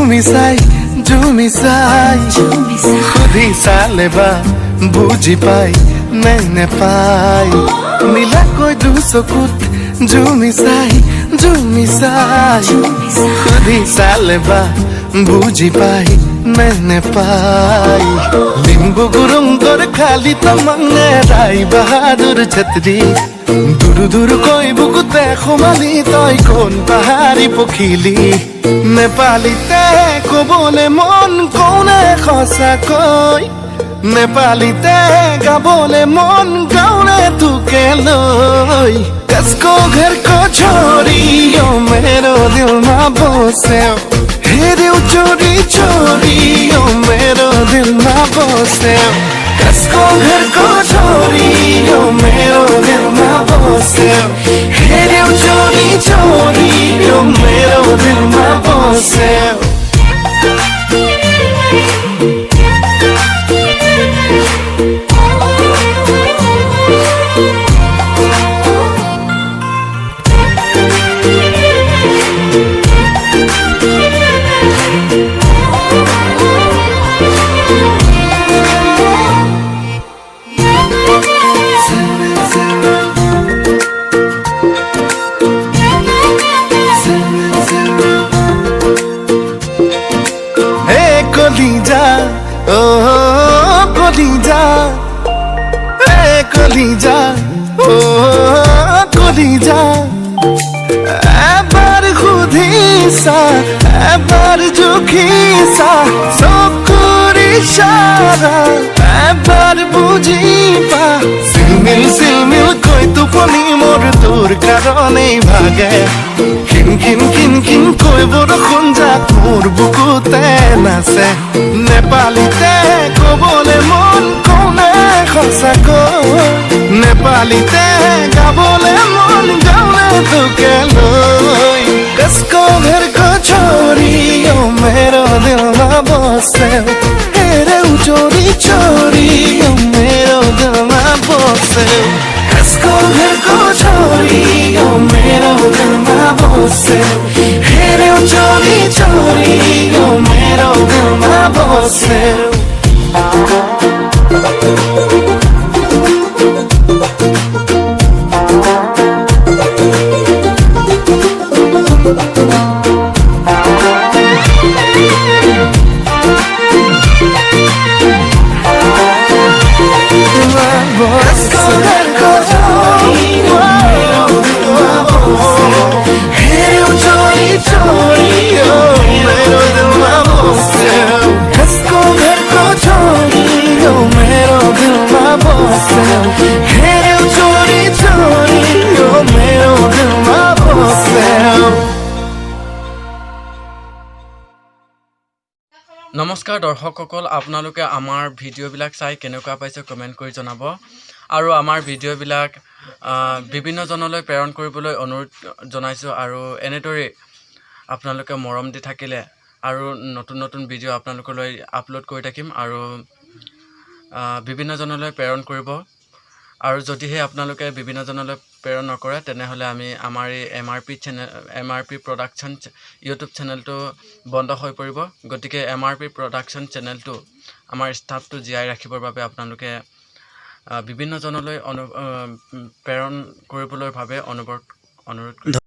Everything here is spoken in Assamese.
জুমিছাই খুদি চালে বা বুজি পাই নাই নেপাই মিলাকৈ দুচকুত জুমিছাই খুদি চালে বা বুজি পাই নাই নেপাই লিম্বু গুৰুং খালি তমঙ্গে ৰাই বাহাদুৰ ছত্ৰী দুৰু দুৰু কৈ বুকুতে সোমালি তই কোন পাহাৰী পখিলি নেপালীতে কবলে মন কোনে সঁচাকৈ নেপালীতে গাবলে মন গাउने तुके লৈ कसको घर को छोरी यो मेरो दिलमा बस्यो हेर्यौ चोरी चोरी यो मेरो दिलमा बस्यो कसको घर को छोरी यो मेरो दिलमा बस्यो हेर्यौ चोरी चोरी यो मेरो दिलमा बस्यो কলিজা ও কলিজা এবার খুদিসা এবার জুখিসা চকুৰ ইশাৰা এবাৰ বুজিবা সিলমিল কৈ টোপনি মোৰ তোৰ কাৰণেই ভাগে খিন কৈ বৰষুণ যাক মোৰ বুকুতে নাচে নেপালীতে কবলে মন কোনে সঁচাকৈ নেপালীতে গাবলে মন গাउने तुके লৈ कसको घर को छोरी यो मेरो दिलमा बस्यो हेर्यौ चोरी चोरी यो मेरो दिलमा बस्यो कसको घर को छोरी यो मेरो दिलमा बस्यो हेर्यौ चोरी चोरी यो मेरो दिलमा बस्यो নমস্কাৰ দৰ্শকসকল আপোনালোকে আমাৰ ভিডিঅ'বিলাক চাই কেনেকুৱা পাইছে কমেণ্ট কৰি জনাব আৰু আমাৰ ভিডিঅ'বিলাক বিভিন্নজনলৈ প্ৰেৰণ কৰিবলৈ অনুৰোধ জনাইছোঁ আৰু এনেদৰে আপোনালোকে মৰম দি থাকিলে আৰু নতুন ভিডিঅ' আপোনালোকলৈ আপলোড কৰি থাকিম আৰু বিভিন্নজনলৈ প্ৰেৰণ কৰিব আৰু যদিহে আপোনালোকে বিভিন্নজনলৈ প্ৰেৰণ নকৰে তেনেহ'লে আমি আমাৰ এই MRP প্ৰডাকশ্যন ইউটিউব চেনেলটো বন্ধ হৈ পৰিব গতিকে MRP প্ৰডাকশ্যন চেনেলটো আমাৰ ষ্টাফটো জীয়াই ৰাখিবৰ বাবে আপোনালোকে বিভিন্নজনলৈ প্ৰেৰণ কৰিবলৈ ভাৱে অনুৰোধ